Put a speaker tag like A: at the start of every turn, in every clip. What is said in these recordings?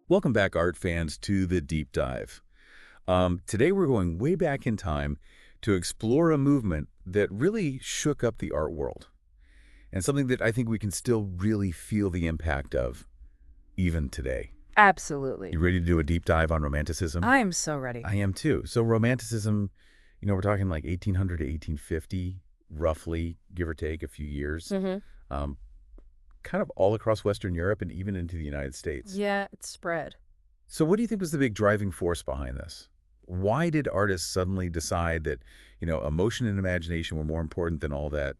A: Welcome back, art fans, to the Deep Dive. Today we're going way back in time to explore a movement that really shook up the art world, and something that I think we can still really feel the impact of even today.
B: Absolutely.
A: You ready to do a deep dive on Romanticism?
B: I am so ready.
A: I am too. So Romanticism, we're talking like 1800 to 1850, roughly, give or take a few years. Um, kind of all across Western Europe and even into the United States.
B: Yeah, it's spread.
A: So what do you think was the big driving force behind this? Why did artists suddenly decide that, emotion and imagination were more important than all that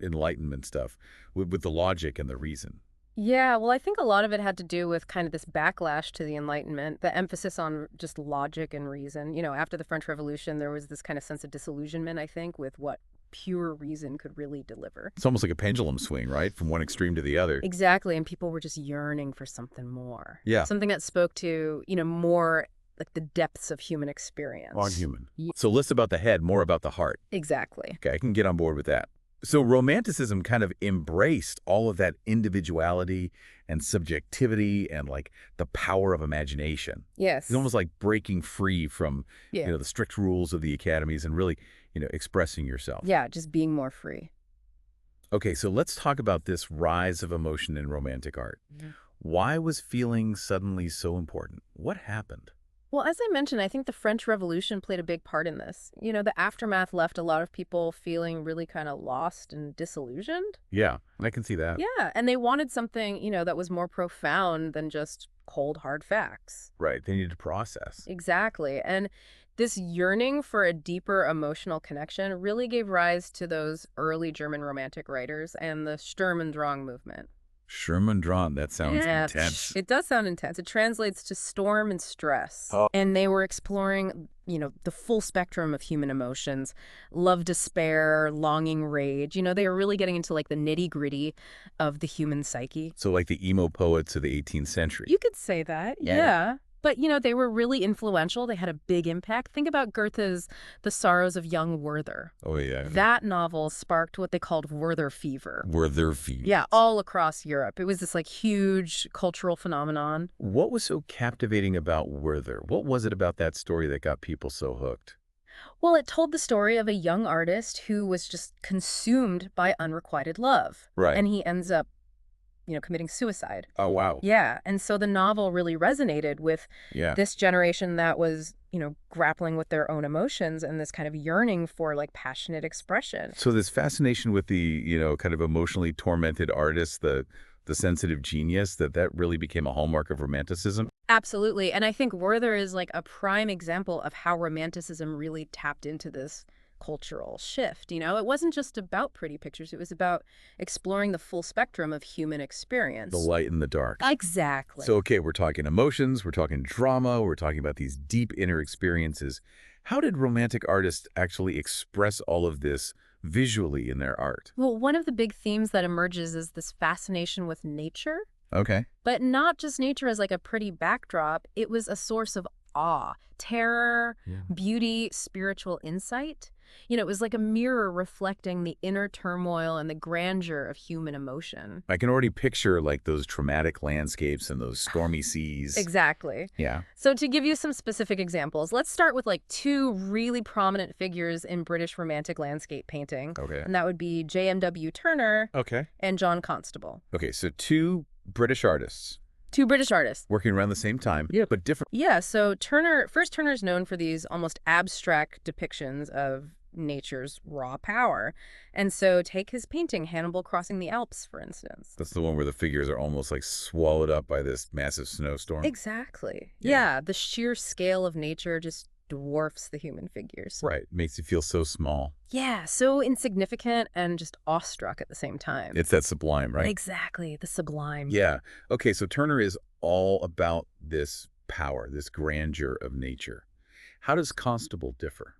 A: Enlightenment stuff with the logic and the reason?
B: Yeah, well, I think a lot of it had to do with kind of this backlash to the Enlightenment, the emphasis on just logic and reason. After the French Revolution, there was this kind of sense of disillusionment, I think, with what pure reason could really deliver.
A: It's almost like a pendulum swing, right? From one extreme to the other.
B: Exactly, and people were just yearning for something more.
A: Yeah.
B: Something that spoke to, more like the depths of human experience.
A: On human. So less about the head, more about the heart.
B: Exactly.
A: Okay, I can get on board with that. So Romanticism kind of embraced all of that individuality and subjectivity and like the power of imagination.
B: Yes.
A: It's almost like breaking free from, the strict rules of the academies and really, expressing yourself.
B: Yeah, just being more free.
A: Okay, so let's talk about this rise of emotion in romantic art. Why was feeling suddenly so important? What happened?
B: Well, as I mentioned, I think the French Revolution played a big part in this. The aftermath left a lot of people feeling really kind of lost and disillusioned.
A: Yeah, I can see that.
B: Yeah, and they wanted something, that was more profound than just cold, hard facts.
A: Right, they needed to process.
B: Exactly. And this yearning for a deeper emotional connection really gave rise to those early German Romantic writers and the Sturm und Drang movement.
A: Sturm und Drang, that sounds intense.
B: It does sound intense. It translates to storm and stress.
A: Oh.
B: And they were exploring, the full spectrum of human emotions, love, despair, longing, rage. They were really getting into like the nitty-gritty of the human psyche.
A: So like the emo poets of the 18th century.
B: You could say that, yeah. But, they were really influential. They had a big impact. Think about Goethe's The Sorrows of Young Werther.
A: Oh, yeah.
B: That novel sparked what they called Werther fever.
A: Werther fever.
B: Yeah, all across Europe. It was this like huge cultural phenomenon.
A: What was so captivating about Werther? What was it about that story that got people so hooked?
B: Well, it told the story of a young artist who was just consumed by unrequited love.
A: Right.
B: And he ends up committing suicide.
A: Oh, wow.
B: Yeah. And so the novel really resonated with this generation that was, grappling with their own emotions and this kind of yearning for like passionate expression.
A: So this fascination with the, kind of emotionally tormented artist, the sensitive genius, that really became a hallmark of Romanticism?
B: Absolutely. And I think Werther is like a prime example of how Romanticism really tapped into this cultural shift. It wasn't just about pretty pictures. It was about exploring the full spectrum of human experience.
A: The light and the dark.
B: Exactly.
A: So, okay, we're talking emotions, we're talking drama, we're talking about these deep inner experiences. How did romantic artists actually express all of this visually in their art?
B: Well, one of the big themes that emerges is this fascination with nature.
A: Okay.
B: But not just nature as like a pretty backdrop. It was a source of awe, terror, beauty, spiritual insight. It was like a mirror reflecting the inner turmoil and the grandeur of human emotion.
A: I can already picture like those traumatic landscapes and those stormy seas.
B: Exactly.
A: Yeah.
B: So to give you some specific examples, let's start with like two really prominent figures in British Romantic landscape painting.
A: Okay.
B: And that would be
A: J.M.W.
B: Turner
A: Okay.
B: and John Constable.
A: Okay, so two British artists.
B: Two British artists.
A: Working around the same time, but different.
B: Yeah, so Turner's known for these almost abstract depictions of nature's raw power. And so take his painting, Hannibal Crossing the Alps, for instance.
A: That's the one where the figures are almost like swallowed up by this massive snowstorm.
B: Exactly. Yeah, the sheer scale of nature just dwarfs the human figures.
A: Right, makes you feel so small.
B: Yeah, so insignificant and just awestruck at the same time.
A: It's that sublime, right?
B: Exactly, the sublime.
A: Yeah. Okay, so Turner is all about this power, this grandeur of nature. How does Constable differ?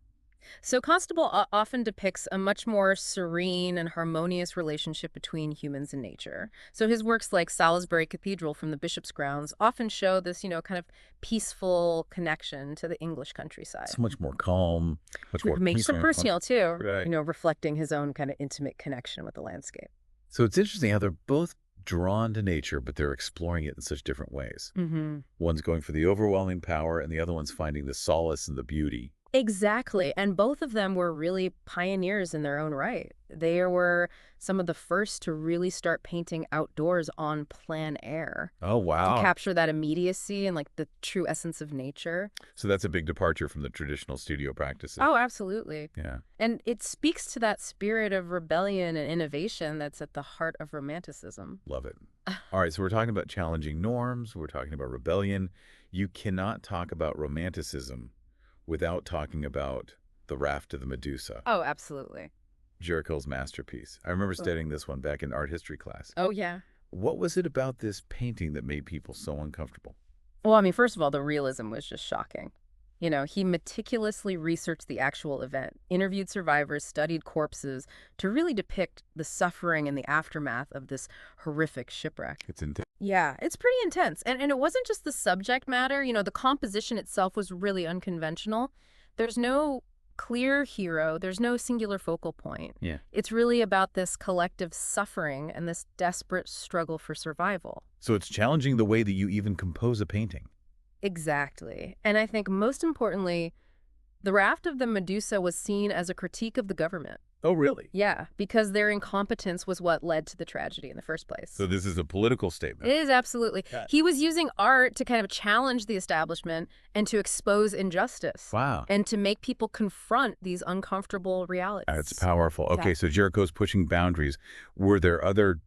B: So Constable often depicts a much more serene and harmonious relationship between humans and nature. So his works like Salisbury Cathedral from the Bishop's Grounds often show this, kind of peaceful connection to the English countryside.
A: So much more calm, much more
B: Makes it
A: peaceful.
B: personal too,
A: Right.
B: reflecting his own kind of intimate connection with the landscape.
A: So it's interesting how they're both drawn to nature, but they're exploring it in such different ways.
B: Mm-hmm.
A: One's going for the overwhelming power, and the other one's finding the solace and the beauty.
B: Exactly. And both of them were really pioneers in their own right. They were some of the first to really start painting outdoors on plein air
A: Oh,
B: to
A: wow.
B: capture that immediacy and like the true essence of nature.
A: So that's a big departure from the traditional studio practices.
B: Oh, absolutely.
A: Yeah.
B: And it speaks to that spirit of rebellion and innovation that's at the heart of Romanticism.
A: Love it. All right, so we're talking about challenging norms. We're talking about rebellion. You cannot talk about Romanticism without talking about the Raft of the Medusa,
B: Oh, absolutely.
A: Jericho's masterpiece. I remember studying this one back in art history class.
B: Oh, yeah.
A: What was it about this painting that made people so uncomfortable?
B: Well, I mean, first of all, the realism was just shocking. He meticulously researched the actual event, interviewed survivors, studied corpses to really depict the suffering and the aftermath of this horrific shipwreck.
A: It's intense.
B: Yeah, it's pretty intense. And it wasn't just the subject matter. The composition itself was really unconventional. There's no clear hero. There's no singular focal point.
A: Yeah.
B: It's really about this collective suffering and this desperate struggle for survival.
A: So it's challenging the way that you even compose a painting.
B: Exactly. And I think most importantly, the Raft of the Medusa was seen as a critique of the government.
A: Oh, really?
B: Yeah, because their incompetence was what led to the tragedy in the first place.
A: So this is a political statement.
B: It is, absolutely.
A: Yeah.
B: He was using art to kind of challenge the establishment and to expose injustice.
A: Wow.
B: And to make people confront these uncomfortable realities.
A: That's powerful. Okay,
B: Yeah.
A: so Jericho's pushing boundaries. Were there other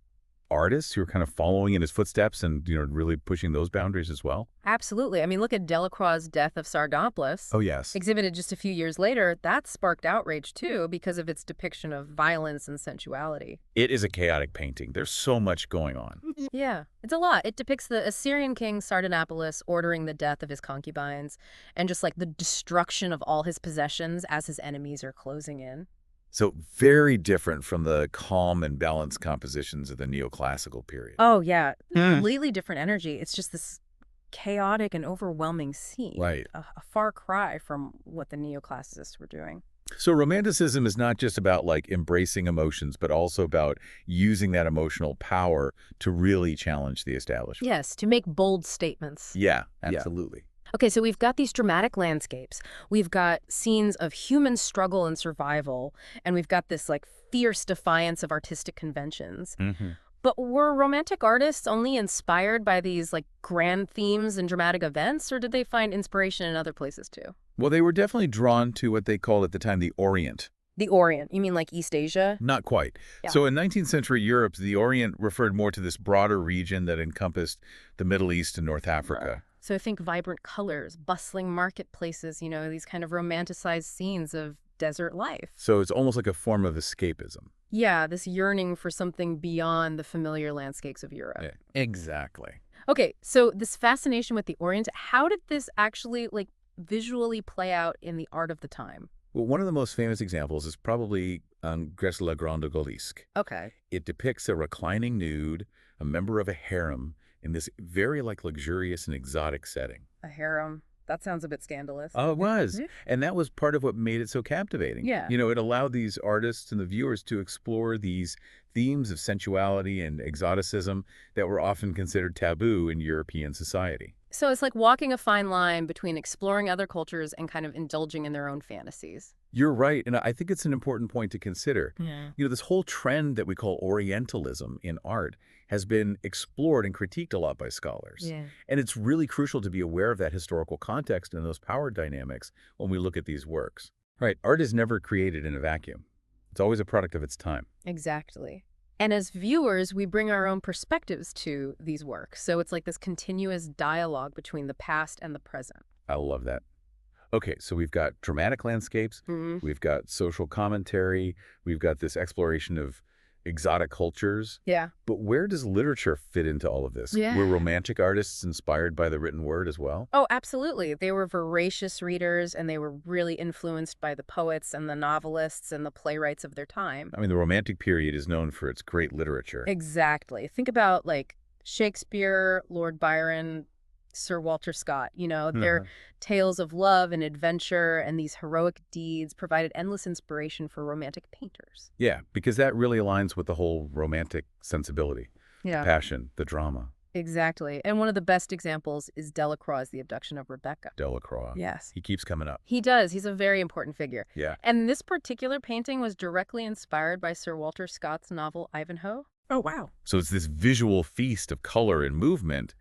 A: artists who were kind of following in his footsteps and, really pushing those boundaries as well?
B: Absolutely. I mean, look at Delacroix's Death of Sardanapalus.
A: Oh, yes.
B: Exhibited just a few years later, that sparked outrage too because of its depiction of violence and sensuality.
A: It is a chaotic painting. There's so much going on.
B: Yeah, it's a lot. It depicts the Assyrian king Sardanapalus ordering the death of his concubines and just like the destruction of all his possessions as his enemies are closing in.
A: So very different from the calm and balanced compositions of the neoclassical period.
B: Oh, yeah. Completely different energy. It's just this chaotic and overwhelming scene.
A: Right.
B: A far cry from what the neoclassicists were doing.
A: So Romanticism is not just about embracing emotions, but also about using that emotional power to really challenge the establishment.
B: Yes, to make bold statements.
A: Yeah, absolutely.
B: Okay, so we've got these dramatic landscapes. We've got scenes of human struggle and survival, and we've got this fierce defiance of artistic conventions.
A: Mm-hmm.
B: But were Romantic artists only inspired by these grand themes and dramatic events, or did they find inspiration in other places too?
A: Well, they were definitely drawn to what they called at the time the Orient.
B: The Orient, you mean like East Asia?
A: Not quite.
B: Yeah.
A: So in 19th century Europe, the Orient referred more to this broader region that encompassed the Middle East and North Africa.
B: So think vibrant colors, bustling marketplaces, these kind of romanticized scenes of desert life.
A: So it's almost like a form of escapism.
B: Yeah, this yearning for something beyond the familiar landscapes of Europe.
A: Yeah, exactly.
B: Okay, so this fascination with the Orient, how did this actually visually play out in the art of the time?
A: Well, one of the most famous examples is probably Grèce la Grande Odalisque.
B: Okay.
A: It depicts a reclining nude, a member of a harem, in this very luxurious and exotic setting.
B: A harem. That sounds a bit scandalous.
A: Oh, it was.
B: Yeah.
A: And that was part of what made it so captivating.
B: Yeah.
A: It allowed these artists and the viewers to explore these themes of sensuality and exoticism that were often considered taboo in European society.
B: So it's like walking a fine line between exploring other cultures and kind of indulging in their own fantasies.
A: You're right. And I think it's an important point to consider.
B: Yeah.
A: This whole trend that we call Orientalism in art has been explored and critiqued a lot by scholars.
B: Yeah.
A: And it's really crucial to be aware of that historical context and those power dynamics when we look at these works. Right. Art is never created in a vacuum. It's always a product of its time.
B: Exactly. And as viewers, we bring our own perspectives to these works. So it's like this continuous dialogue between the past and the present.
A: I love that. Okay, so we've got dramatic landscapes, we've got social commentary, we've got this exploration of exotic cultures.
B: Yeah.
A: But where does literature fit into all of this?
B: Yeah.
A: Were Romantic artists inspired by the written word as well?
B: Oh, absolutely. They were voracious readers, and they were really influenced by the poets and the novelists and the playwrights of their time.
A: I mean, the Romantic period is known for its great literature.
B: Exactly. Think about, like, Shakespeare, Lord Byron, Sir Walter Scott. Their tales of love and adventure and these heroic deeds provided endless inspiration for Romantic painters.
A: Yeah, because that really aligns with the whole romantic sensibility, the
B: Yeah.
A: passion, the drama.
B: Exactly. And one of the best examples is Delacroix's The Abduction of Rebecca.
A: Delacroix.
B: Yes.
A: He keeps coming up.
B: He does. He's a very important figure.
A: Yeah.
B: And this particular painting was directly inspired by Sir Walter Scott's novel Ivanhoe.
C: Oh, wow.
A: So it's this visual feast of color and movement,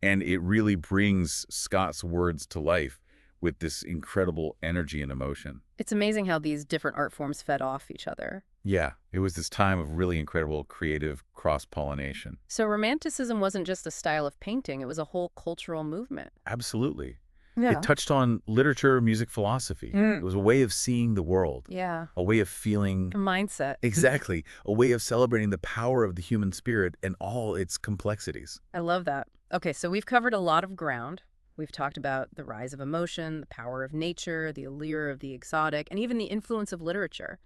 A: and it really brings Scott's words to life with this incredible energy and emotion.
B: It's amazing how these different art forms fed off each other.
A: Yeah, it was this time of really incredible creative cross-pollination.
B: So Romanticism wasn't just a style of painting, it was a whole cultural movement.
A: Absolutely.
C: Yeah.
A: It touched on literature, music, philosophy. It was a way of seeing the world,
B: Yeah.
A: a way of feeling.
B: A mindset.
A: Exactly. A way of celebrating the power of the human spirit and all its complexities.
B: I love that. Okay, so we've covered a lot of ground. We've talked about the rise of emotion, the power of nature, the allure of the exotic, and even the influence of literature.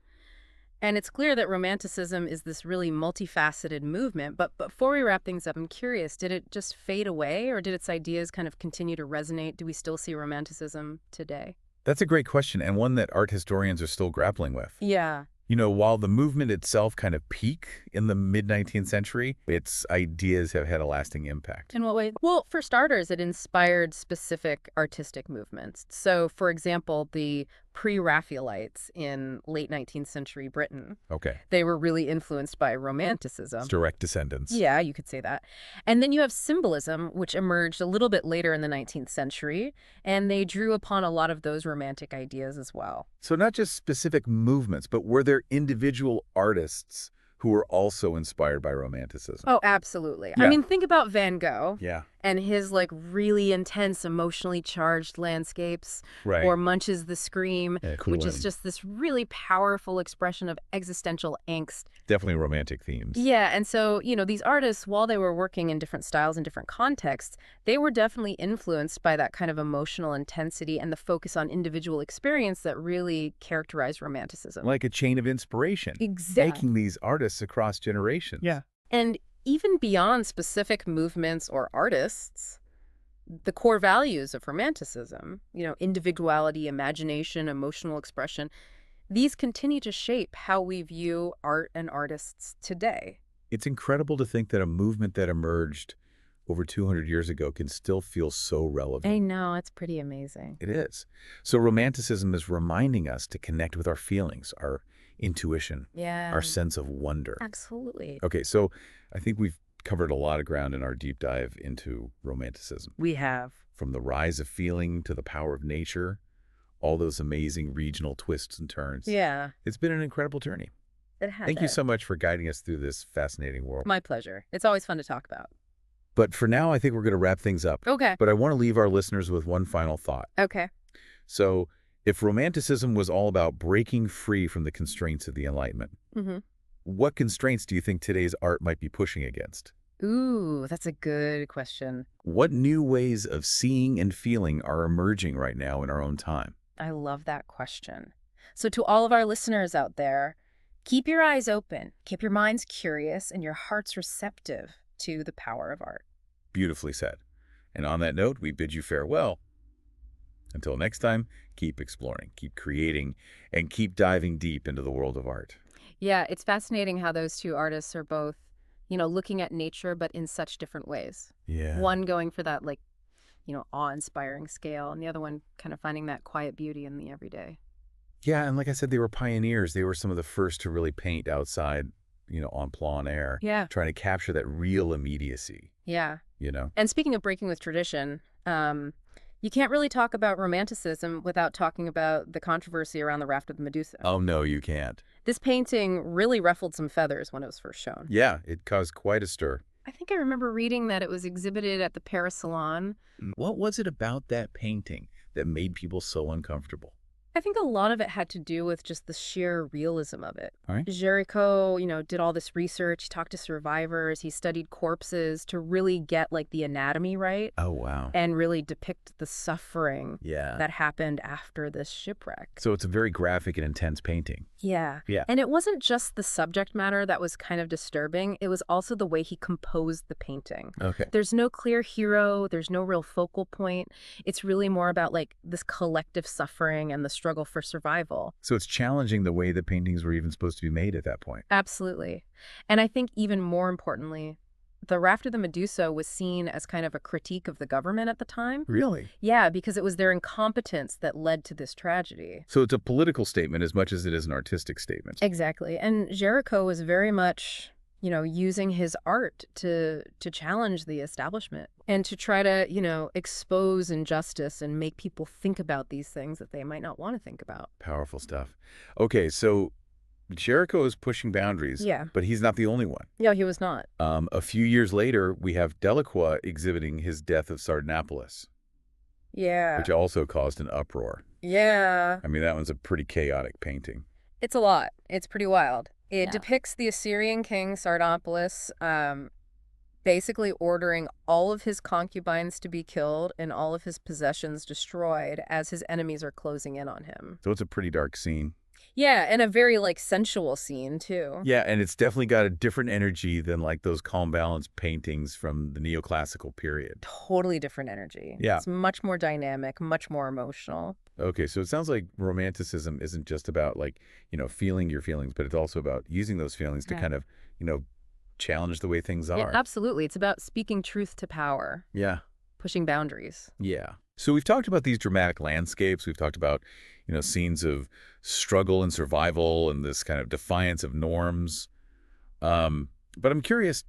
B: And it's clear that Romanticism is this really multifaceted movement. But before we wrap things up, I'm curious, did it just fade away, or did its ideas kind of continue to resonate? Do we still see Romanticism today?
A: That's a great question, and one that art historians are still grappling with.
B: Yeah.
A: You know, while the movement itself kind of peaked in the mid-19th century, its ideas have had a lasting impact.
B: In what way? Well, for starters, it inspired specific artistic movements. So, for example, the pre-Raphaelites in late 19th century Britain,
A: Okay.
B: they were really influenced by Romanticism.
A: It's direct descendants.
B: Yeah, you could say that. And then you have symbolism, which emerged a little bit later in the 19th century, and they drew upon a lot of those romantic ideas as well.
A: So not just specific movements, but were there individual artists who were also inspired by Romanticism?
B: Oh, absolutely.
A: Yeah.
B: I mean, think about Van Gogh
A: Yeah,
B: and his like really intense, emotionally charged landscapes,
A: right.
B: or Munch's The Scream,
A: Yeah, cool
B: which is
A: one.
B: just this really powerful expression of existential angst.
A: Definitely romantic themes.
B: Yeah, and so, these artists, while they were working in different styles and different contexts, they were definitely influenced by that kind of emotional intensity and the focus on individual experience that really characterized Romanticism.
A: Like a chain of inspiration.
B: Exactly.
A: Taking these artists across generations.
C: Yeah.
B: And even beyond specific movements or artists, the core values of Romanticism, individuality, imagination, emotional expression, these continue to shape how we view art and artists today.
A: It's incredible to think that a movement that emerged over 200 years ago can still feel so relevant.
B: I know, it's pretty amazing.
A: It is. So Romanticism is reminding us to connect with our feelings, our intuition,
B: Yeah.
A: our sense of wonder.
B: Absolutely.
A: Okay, so I think we've covered a lot of ground in our deep dive into Romanticism.
B: We have.
A: From the rise of feeling to the power of nature, all those amazing regional twists and turns.
B: Yeah,
A: It's been an incredible journey.
B: it has.
A: Thank you so much for guiding us through this fascinating world.
B: My pleasure. It's always fun to talk about.
A: But for now, I think we're going to wrap things up.
B: Okay.
A: But I want to leave our listeners with one final thought.
B: Okay.
A: So, if Romanticism was all about breaking free from the constraints of the Enlightenment,
B: Mm-hmm.
A: what constraints do you think today's art might be pushing against?
B: Ooh, that's a good question.
A: What new ways of seeing and feeling are emerging right now in our own time?
B: I love that question. So to all of our listeners out there, keep your eyes open, keep your minds curious, and your hearts receptive to the power of art.
A: Beautifully said. And on that note, we bid you farewell. Until next time, keep exploring, keep creating, and keep diving deep into the world of art.
B: Yeah, it's fascinating how those two artists are both, looking at nature, but in such different ways.
A: Yeah.
B: One going for that, awe-inspiring scale, and the other one kind of finding that quiet beauty in the everyday.
A: Yeah, and like I said, they were pioneers. They were some of the first to really paint outside, en plein air.
B: Yeah.
A: Trying to capture that real immediacy,
B: Yeah.
A: you know?
B: And speaking of breaking with tradition, you can't really talk about Romanticism without talking about the controversy around the Raft of Medusa.
A: Oh, no, you can't.
B: This painting really ruffled some feathers when it was first shown.
A: Yeah, it caused quite a stir.
B: I think I remember reading that it was exhibited at the Paris Salon.
A: What was it about that painting that made people so uncomfortable?
B: I think a lot of it had to do with just the sheer realism of it.
A: All right.
B: Jericho, did all this research, he talked to survivors, he studied corpses to really get like the anatomy right
A: Oh, wow.
B: and really depict the suffering
A: Yeah.
B: that happened after this shipwreck.
A: So it's a very graphic and intense painting.
B: Yeah.
A: Yeah.
B: And it wasn't just the subject matter that was kind of disturbing, it was also the way he composed the painting.
A: Okay.
B: There's no clear hero, there's no real focal point. It's really more about like this collective suffering and the struggle for survival.
A: So it's challenging the way the paintings were even supposed to be made at that point.
B: Absolutely. And I think even more importantly, the Raft of the Medusa was seen as kind of a critique of the government at the time.
A: Really?
B: Yeah, because it was their incompetence that led to this tragedy.
A: So it's a political statement as much as it is an artistic statement.
B: Exactly. And Jericho was very much, using his art to challenge the establishment and to try to, expose injustice and make people think about these things that they might not want to think about.
A: Powerful stuff. Okay, so Jericho is pushing boundaries,
B: Yeah.
A: but he's not the only one.
B: Yeah, he was not.
A: A few years later, we have Delacroix exhibiting his Death of Sardanapalus,
B: Yeah.
A: which also caused an uproar.
B: Yeah.
A: I mean, that one's a pretty chaotic painting.
B: It's a lot. It's pretty wild. It
C: Yeah.
B: depicts the Assyrian king Sardanapalus basically ordering all of his concubines to be killed and all of his possessions destroyed as his enemies are closing in on him.
A: So it's a pretty dark scene.
B: Yeah, and a very, sensual scene, too.
A: Yeah, and it's definitely got a different energy than like those calm balance paintings from the neoclassical period.
B: Totally different energy.
A: Yeah.
B: It's much more dynamic, much more emotional.
A: Okay, so it sounds like romanticism isn't just about feeling your feelings, but it's also about using those feelings to
B: Yeah.
A: kind of, challenge the way things
B: Yeah,
A: are.
B: absolutely. It's about speaking truth to power,
A: Yeah.
B: pushing boundaries.
A: Yeah. So we've talked about these dramatic landscapes. We've talked about, scenes of struggle and survival and this kind of defiance of norms. But I'm curious,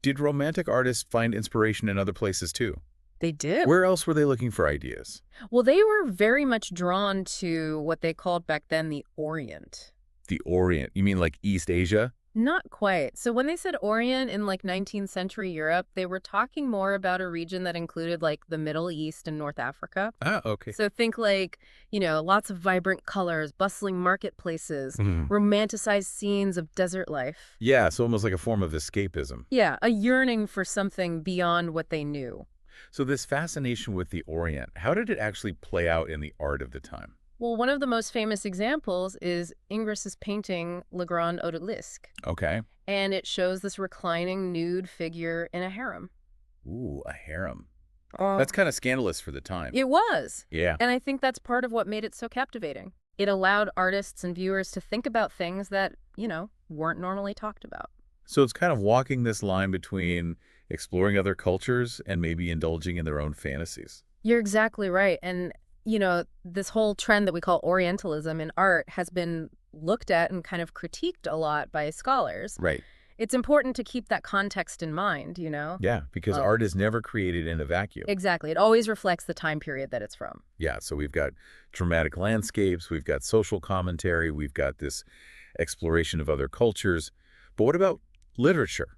A: did romantic artists find inspiration in other places too?
B: They did.
A: Where else were they looking for ideas?
B: Well, they were very much drawn to what they called back then the Orient.
A: The Orient. You mean like East Asia?
B: Not quite. So when they said Orient in 19th century Europe, they were talking more about a region that included the Middle East and North Africa.
A: Ah, okay.
B: So think lots of vibrant colors, bustling marketplaces,
A: Mhm.
B: romanticized scenes of desert life.
A: Yeah, so almost like a form of escapism.
B: Yeah, a yearning for something beyond what they knew.
A: So this fascination with the Orient, how did it actually play out in the art of the time?
B: Well, one of the most famous examples is Ingres's painting Le Grand Odalisque,
A: Okay.
B: and it shows this reclining nude figure in a harem.
A: Ooh, a harem. That's kind of scandalous for the time.
B: It was.
A: Yeah.
B: And I think that's part of what made it so captivating. It allowed artists and viewers to think about things that, weren't normally talked about.
A: So it's kind of walking this line between exploring other cultures and maybe indulging in their own fantasies.
B: You're exactly right. And, this whole trend that we call Orientalism in art has been looked at and kind of critiqued a lot by scholars.
A: Right.
B: It's important to keep that context in mind,
A: Yeah, because
B: Oh.
A: art is never created in a vacuum.
B: Exactly. It always reflects the time period that it's from.
A: Yeah, so we've got dramatic landscapes, we've got social commentary, we've got this exploration of other cultures. But what about literature?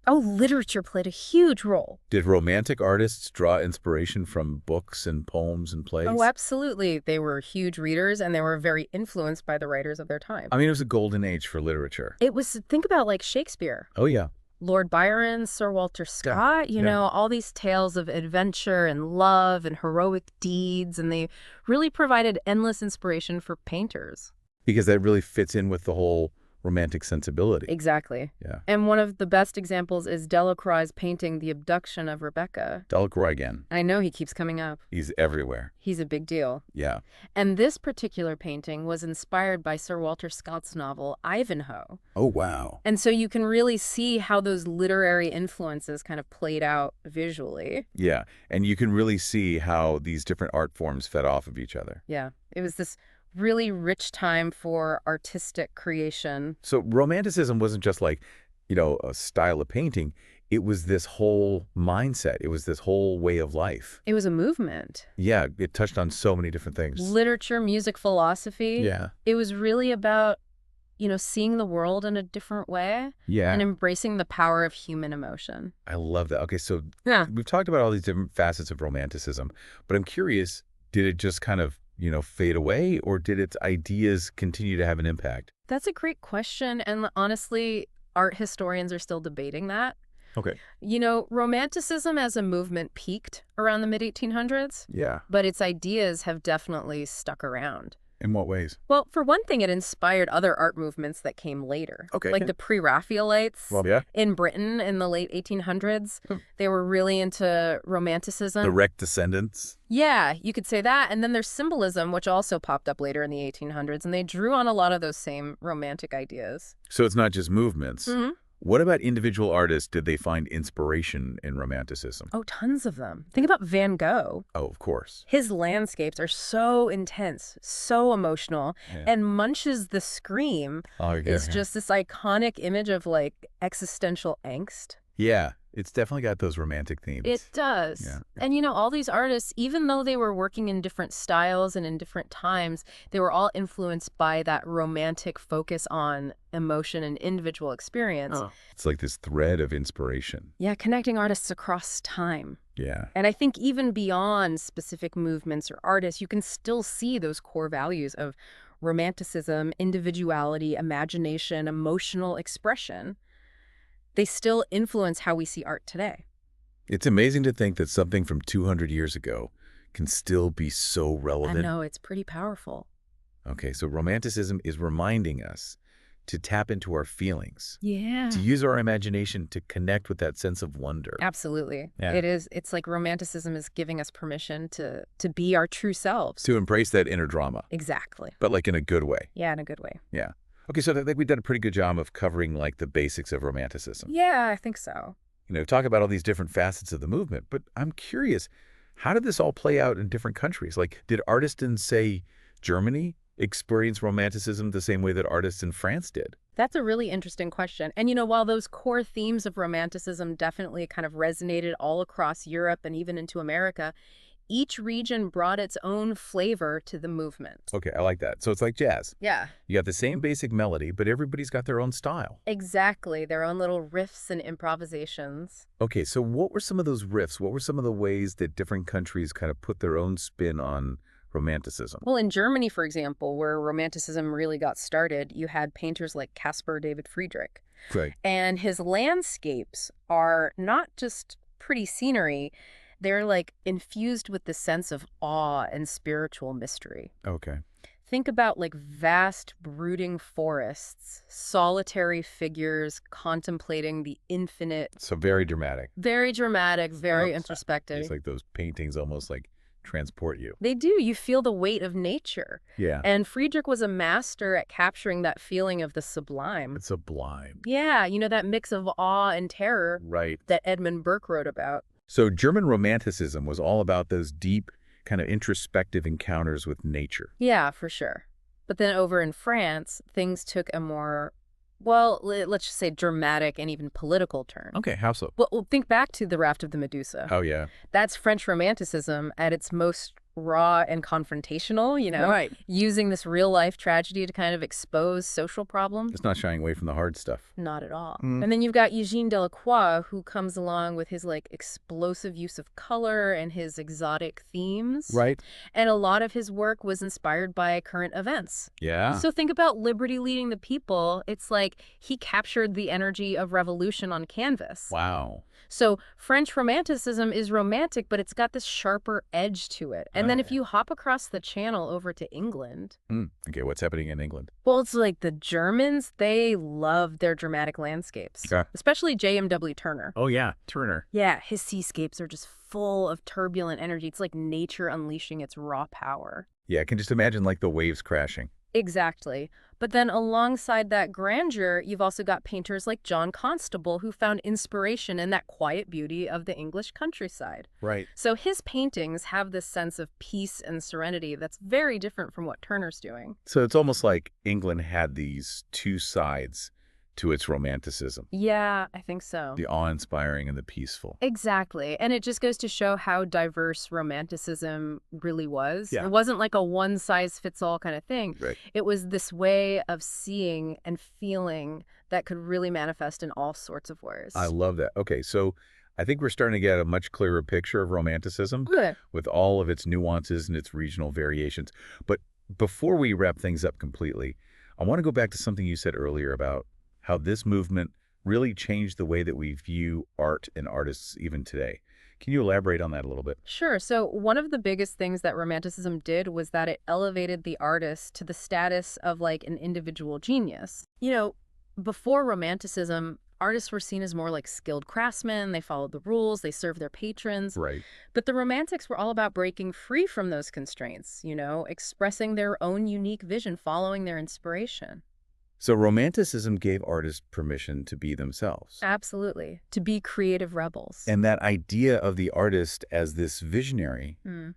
B: Oh, literature played a huge role.
A: Did romantic artists draw inspiration from books and poems and plays?
B: Oh, absolutely. They were huge readers and they were very influenced by the writers of their time.
A: I mean, it was a golden age for literature.
B: It was, think about Shakespeare,
A: Oh, yeah.
B: Lord Byron, Sir Walter Scott, all these tales of adventure and love and heroic deeds, and they really provided endless inspiration for painters.
A: Because that really fits in with the whole romantic sensibility.
B: Exactly.
A: Yeah.
B: And one of the best examples is Delacroix's painting The Abduction of Rebecca.
A: Delacroix again.
B: I know he keeps coming up.
A: He's everywhere.
B: He's a big deal.
A: Yeah.
B: And this particular painting was inspired by Sir Walter Scott's novel Ivanhoe.
A: Oh, wow.
B: And so you can really see how those literary influences kind of played out visually.
A: Yeah. And you can really see how these different art forms fed off of each other.
B: Yeah. It was this really rich time for artistic creation.
A: So romanticism wasn't just a style of painting. It was this whole mindset. It was this whole way of life.
B: It was a movement.
A: Yeah, it touched on so many different things.
B: Literature, music, philosophy.
A: Yeah.
B: It was really about, seeing the world in a different way
A: Yeah.
B: and embracing the power of human emotion.
A: I love that. Okay, so
B: Yeah.
A: we've talked about all these different facets of romanticism, but I'm curious, did it just kind of fade away, or did its ideas continue to have an impact?
B: That's a great question, and honestly, art historians are still debating that.
A: Okay.
B: Romanticism as a movement peaked around the mid-1800s,
A: Yeah.
B: but its ideas have definitely stuck around.
A: In what ways?
B: Well, for one thing, it inspired other art movements that came later.
A: Okay.
B: Like the Pre-Raphaelites
A: Well, yeah.
B: in Britain in the late 1800s. They were really into Romanticism.
A: The wrecked descendants.
B: Yeah, you could say that. And then there's symbolism, which also popped up later in the 1800s, and they drew on a lot of those same romantic ideas.
A: So it's not just movements.
B: Mm-hmm.
A: What about individual artists? Did they find inspiration in Romanticism?
B: Oh, tons of them. Think about Van Gogh.
A: Oh, of course.
B: His landscapes are so intense, so emotional, and Munch's The Scream is just this iconic image of, existential angst.
A: Yeah, it's definitely got those romantic themes.
B: It does.
A: Yeah.
B: And, all these artists, even though they were working in different styles and in different times, they were all influenced by that romantic focus on emotion and individual experience.
A: Oh. It's like this thread of inspiration.
B: Yeah, connecting artists across time.
A: Yeah.
B: And I think even beyond specific movements or artists, you can still see those core values of romanticism, individuality, imagination, emotional expression. They still influence how we see art today.
A: It's amazing to think that something from 200 years ago can still be so relevant.
B: I know, it's pretty powerful.
A: Okay, so Romanticism is reminding us to tap into our feelings.
B: Yeah.
A: To use our imagination to connect with that sense of wonder.
B: Absolutely.
A: Yeah.
B: It's like Romanticism is giving us permission to be our true selves.
A: To embrace that inner drama.
B: Exactly.
A: But in a good way.
B: Yeah, in a good way.
A: Yeah. Okay, so I think we've done a pretty good job of covering the basics of Romanticism.
B: Yeah, I think so.
A: Talk about all these different facets of the movement, but I'm curious, how did this all play out in different countries? Did artists in, say, Germany experience Romanticism the same way that artists in France did?
B: That's a really interesting question. And, while those core themes of Romanticism definitely kind of resonated all across Europe and even into America, each region brought its own flavor to the movement.
A: Okay, I like that. So it's like jazz.
B: Yeah.
A: You got the same basic melody, but everybody's got their own style.
B: Exactly. Their own little riffs and improvisations.
A: Okay, so what were some of those riffs? What were some of the ways that different countries kind of put their own spin on Romanticism?
B: Well, in Germany, for example, where Romanticism really got started, you had painters like Caspar David Friedrich.
A: Right.
B: And his landscapes are not just pretty scenery. They're infused with the sense of awe and spiritual mystery.
A: Okay.
B: Think about vast brooding forests, solitary figures contemplating the infinite.
A: So very dramatic.
B: Very dramatic, very introspective.
A: It's like those paintings almost transport you.
B: They do. You feel the weight of nature.
A: Yeah.
B: And Friedrich was a master at capturing that feeling of the sublime.
A: It's sublime.
B: Yeah, that mix of awe and terror.
A: Right.
B: That Edmund Burke wrote about.
A: So German Romanticism was all about those deep, kind of introspective encounters with nature.
B: Yeah, for sure. But then over in France, things took a more, let's just say dramatic and even political turn.
A: Okay, how so?
B: Well, think back to the Raft of the Medusa.
A: Oh, yeah.
B: That's French Romanticism at its most raw and confrontational,
A: Right.
B: using this real-life tragedy to kind of expose social problems.
A: It's not shying away from the hard stuff.
B: Not at all.
A: Mm.
B: And then you've got Eugène Delacroix, who comes along with his explosive use of color and his exotic themes.
A: Right.
B: And a lot of his work was inspired by current events.
A: Yeah.
B: So think about Liberty Leading the People. It's like he captured the energy of revolution on canvas.
A: Wow.
B: So French Romanticism is romantic, but it's got this sharper edge to it. And then if you hop across the channel over to England.
A: Okay, what's happening in England?
B: Well, it's like the Germans, they love their dramatic landscapes.
A: Okay.
B: Especially J.M.W. Turner.
A: Oh, yeah, Turner.
B: Yeah, his seascapes are just full of turbulent energy. It's like nature unleashing its raw power.
A: Yeah, I can just imagine the waves crashing.
B: Exactly. But then alongside that grandeur, you've also got painters like John Constable who found inspiration in that quiet beauty of the English countryside.
A: Right.
B: So his paintings have this sense of peace and serenity that's very different from what Turner's doing.
A: So it's almost like England had these two sides to its romanticism.
B: Yeah, I think so.
A: The awe-inspiring and the peaceful.
B: Exactly. And it just goes to show how diverse romanticism really was.
A: Yeah.
B: It wasn't like a one-size-fits-all kind of thing.
A: Right.
B: It was this way of seeing and feeling that could really manifest in all sorts of ways.
A: I love that. Okay, so I think we're starting to get a much clearer picture of Romanticism
B: Good.
A: with all of its nuances and its regional variations. But before we wrap things up completely, I want to go back to something you said earlier about how this movement really changed the way that we view art and artists even today. Can you elaborate on that a little bit?
B: Sure. So one of the biggest things that Romanticism did was that it elevated the artist to the status of like an individual genius. Before Romanticism, artists were seen as more like skilled craftsmen. They followed the rules, they served their patrons.
A: Right.
B: But the Romantics were all about breaking free from those constraints, expressing their own unique vision, following their inspiration.
A: So Romanticism gave artists permission to be themselves.
B: Absolutely. To be creative rebels.
A: And that idea of the artist as this visionary,
B: Mm.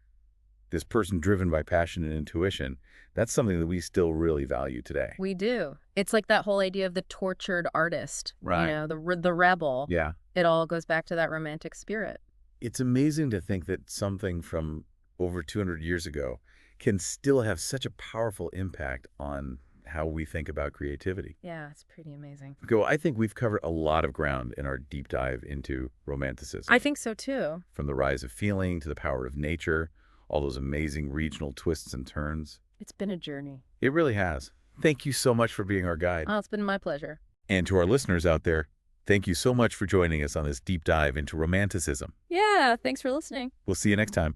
A: this person driven by passion and intuition, that's something that we still really value today.
B: We do. It's like that whole idea of the tortured artist,
A: Right.
B: the rebel.
A: Yeah.
B: It all goes back to that romantic spirit.
A: It's amazing to think that something from over 200 years ago can still have such a powerful impact on how we think about creativity.
B: Yeah, it's pretty amazing.
A: Okay, well, I think we've covered a lot of ground in our deep dive into Romanticism.
B: I think so too.
A: From the rise of feeling to the power of nature, all those amazing regional twists and turns.
B: It's been a journey.
A: It really has. Thank you so much for being our guide.
B: Oh, it's been my pleasure.
A: And to our listeners out there, thank you so much for joining us on this deep dive into Romanticism.
B: Yeah, thanks for listening.
A: We'll see you next time.